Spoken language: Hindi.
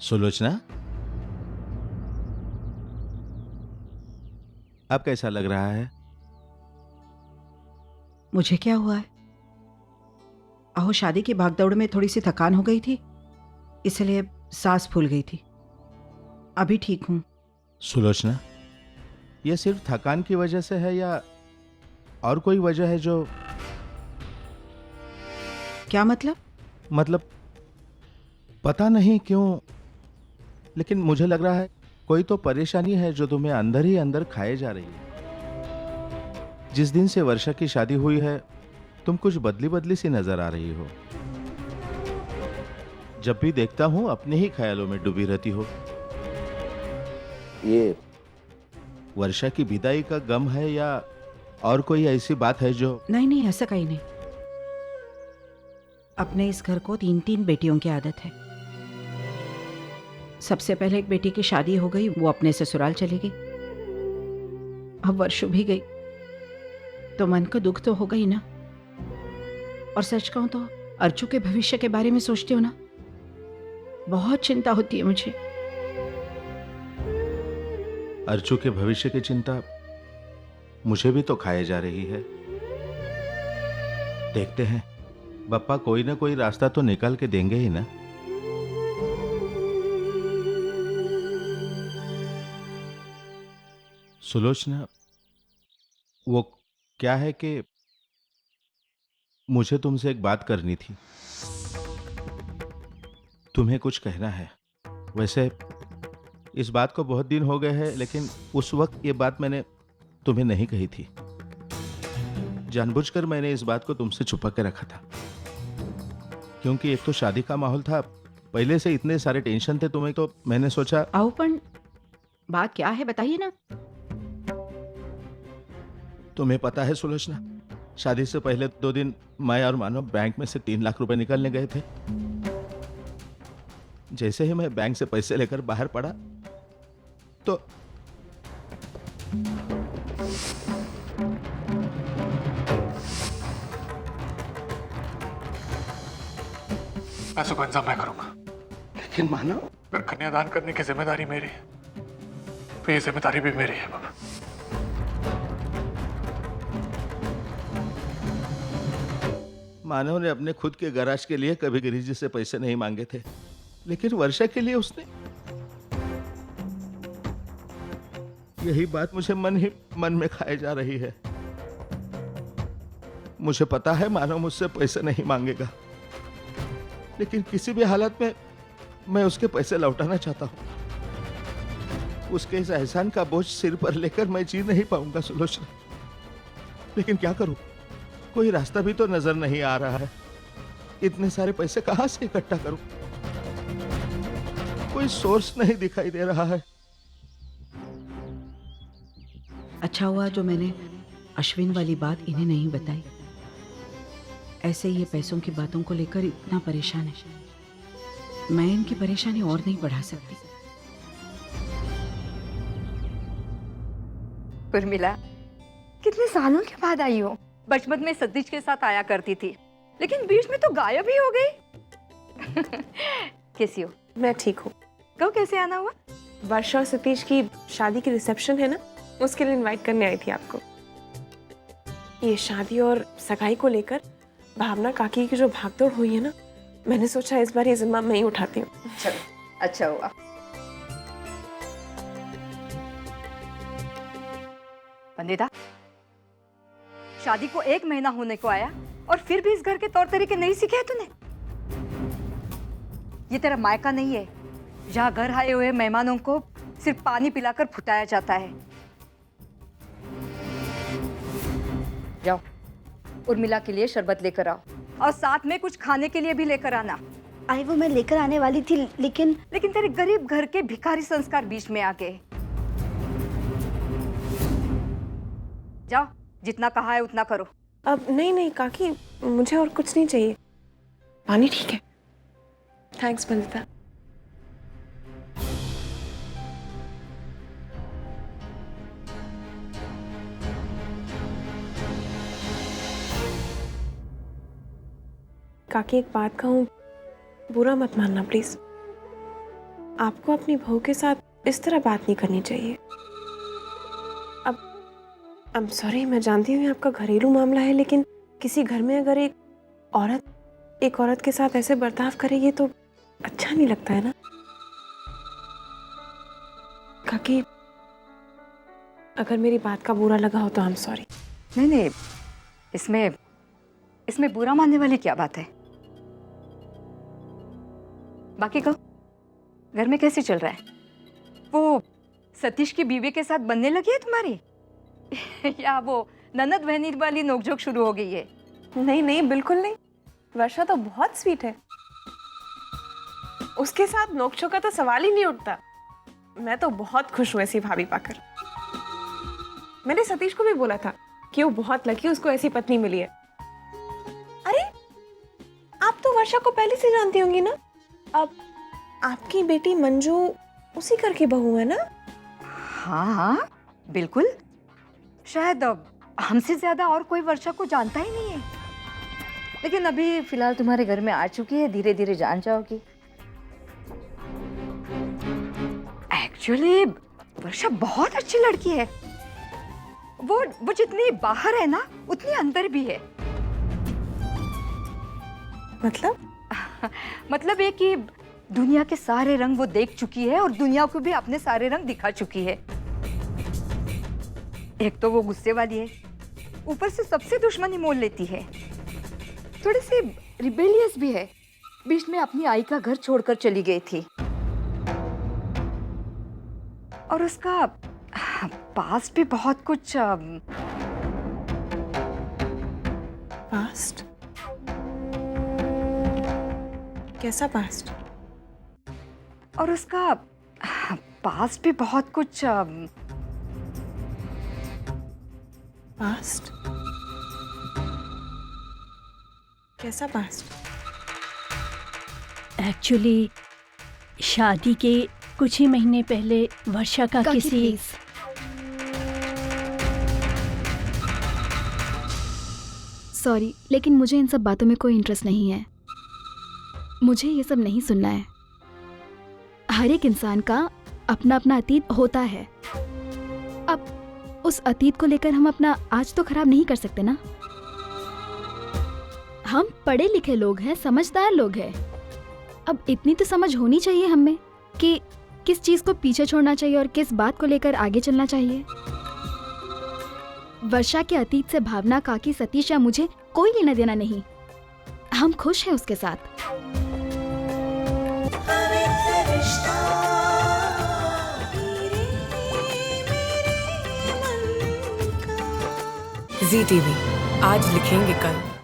सुलोचना, अब कैसा लग रहा है? मुझे क्या हुआ है? अहो, शादी की भागदौड़ में थोड़ी सी थकान हो गई थी, इसलिए सांस फूल गई थी। अभी ठीक हूं। सुलोचना, यह सिर्फ थकान की वजह से है या और कोई वजह है जो? क्या मतलब? पता नहीं क्यों, लेकिन मुझे लग रहा है कोई तो परेशानी है जो तुम्हें अंदर ही अंदर खाए जा रही है। जिस दिन से वर्षा की शादी हुई है, तुम कुछ बदली बदली सी नजर आ रही हो। जब भी देखता हूं अपने ही ख्यालों में डूबी रहती हो। ये वर्षा की विदाई का गम है या और कोई ऐसी बात है जो? नहीं, ऐसा कहीं नहीं। अपने इस घर को 3-3 बेटियों की आदत है। सबसे पहले एक बेटी की शादी हो गई, वो अपने ससुराल चली गई। अब वर्षों भी गई तो मन को दुख तो होगा ही ना। और सच कहूं तो अर्चू के भविष्य के बारे में सोचती हूँ ना, बहुत चिंता होती है मुझे। अर्चू के भविष्य की चिंता मुझे भी तो खाए जा रही है। देखते हैं, बप्पा कोई ना कोई रास्ता तो निकाल के देंगे ही ना। सुलोचना, वो क्या है कि मुझे तुमसे एक बात करनी थी। तुम्हें कुछ कहना है। वैसे इस बात को बहुत दिन हो गए हैं, लेकिन उस वक्त ये बात मैंने तुम्हें नहीं कही थी। जानबूझकर मैंने इस बात को तुमसे छुपा के रखा था, क्योंकि एक तो शादी का माहौल था, पहले से इतने सारे टेंशन थे तुम्हें, तो मैंने सोचा। आओ, पर बात क्या है बताइए ना। तुम्हें पता है सुलोचना, शादी से पहले 2 दिन मैं और मानव बैंक में से 3 लाख रुपए निकालने गए थे। जैसे ही मैं बैंक से पैसे लेकर बाहर पड़ा तो पैसों का इंतजाम मैं करूंगा, लेकिन मानव, अगर कन्यादान करने की जिम्मेदारी मेरी है तो ये जिम्मेदारी भी मेरी है बाबा। मानव ने अपने खुद के गैराज के लिए कभी गिरिजी से पैसे नहीं मांगे थे, लेकिन वर्षा के लिए उसने। यही बात मुझे मन ही मन में खाए जा रही है। मुझे पता है मानव मुझसे पैसे नहीं मांगेगा, लेकिन किसी भी हालत में मैं उसके पैसे लौटाना चाहता हूं। उसके इस एहसान का बोझ सिर पर लेकर मैं जी नहीं पाऊंगा सुलोचना। लेकिन क्या करूं, कोई रास्ता भी तो नजर नहीं आ रहा है। इतने सारे पैसे कहां से इकट्ठा करूं? कोई सोर्स नहीं दिखाई दे रहा है। अच्छा हुआ जो मैंने अश्विन वाली बात इन्हें नहीं बताई। ऐसे ये पैसों की बातों को लेकर इतना परेशान है। मैं इनकी परेशानी और नहीं बढ़ा सकती। उर्मिला, कितने सालों के बाद आई हो। बचपन में सतीश के साथ आया करती थी, लेकिन बीच में तो गायब ही हो गई। कैसी हो? मैं ठीक हूँ। कब कैसे आना हुआ? वर्षा और सतीश की शादी की रिसेप्शन है ना, उसके लिए इनवाइट करने आई थी आपको। ये शादी और सगाई को लेकर भावना काकी की जो भागदौड़ हुई है ना, मैंने सोचा इस बार ये जिम्मा मैं ही उठाती हूँ। चलो, अच्छा हुआ। वंदिता, शादी को 1 महीना होने को आया और फिर भी इस घर के तौर तरीके नहीं सीखे हैं तूने। ये तेरा मायका नहीं है, जहाँ घर आए हुए मेहमानों को सिर्फ पानी पिलाकर फुटाया जाता है। जाओ, उर्मिला के लिए शरबत लेकर आओ और साथ में कुछ खाने के लिए भी लेकर आना। आई वो मैं लेकर आने वाली थी, लेकिन तेरे गरीब घर के भिखारी संस्कार बीच में आ गए। जाओ, जितना कहा है उतना करो। अब नहीं काकी, मुझे और कुछ नहीं चाहिए, पानी ठीक है। थैंक्स वंदिता। काकी एक बात कहूँ, बुरा मत मानना प्लीज। आपको अपनी बहू के साथ इस तरह बात नहीं करनी चाहिए। अब आई एम सॉरी, मैं जानती हूँ ये आपका घरेलू मामला है, लेकिन किसी घर में अगर एक औरत के साथ ऐसे बर्ताव करे ये तो अच्छा नहीं लगता है ना। काकी, अगर मेरी बात का बुरा लगा हो तो आई एम सॉरी। नहीं नहीं, इसमें बुरा मानने वाली क्या बात है। बाकी कहो, घर में कैसे चल रहा है? वो सतीश की बीवी के साथ बनने लगी है तुम्हारी या वो ननद बहनी वाली नोकझोंक शुरू हो गई है? नहीं नहीं, बिल्कुल नहीं। वर्षा तो बहुत स्वीट है, उसके साथ नोकझोंक का तो सवाल ही नहीं उठता। मैं तो बहुत खुश हूँ ऐसी भाभी पाकर। मैंने सतीश को भी बोला था कि वो बहुत लकी उसको ऐसी पत्नी मिली है। अरे, आप तो वर्षा को पहले से जानती होंगी ना। अब आपकी बेटी मंजू उसी घर की बहू है ना? हाँ हाँ बिल्कुल। शायद अब हमसे ज्यादा और कोई वर्षा को जानता ही नहीं है, लेकिन अभी फिलहाल तुम्हारे घर में आ चुकी है, धीरे धीरे जान जाओगी। एक्चुअली वर्षा बहुत अच्छी लड़की है। वो जितनी बाहर है ना उतनी अंदर भी है। मतलब ये कि दुनिया के सारे रंग वो देख चुकी है और दुनिया को भी अपने सारे रंग दिखा चुकी है। एक तो वो गुस्से वाली है, ऊपर से सबसे दुश्मनी मोल लेती है, थोड़ी सी रिबेलियस भी है। बीच में अपनी आई का घर छोड़कर चली गई थी और उसका पास्ट भी बहुत कुछ पास्ट? कैसा पास्ट? और उसका पास्ट भी बहुत कुछ पास्ट? कैसा पास्ट? एक्चुअली शादी के कुछ ही महीने पहले वर्षा का काकी, किसी प्लीज। सॉरी, लेकिन मुझे इन सब बातों में कोई इंटरेस्ट नहीं है। मुझे ये सब नहीं सुनना है। हर एक इंसान का अपना अपना अतीत होता है। अब उस अतीत को लेकर हम अपना आज तो खराब नहीं कर सकते ना। हम पढ़े लिखे लोग हैं, समझदार लोग हैं। अब इतनी तो समझ होनी चाहिए हमें कि किस चीज को पीछे छोड़ना चाहिए और किस बात को लेकर आगे चलना चाहिए। वर्षा के अतीत से भावना, काकी, सतीश या मुझे कोई लेना देना नहीं। हम खुश हैं उसके साथ। ZTV, आज लिखेंगे कल।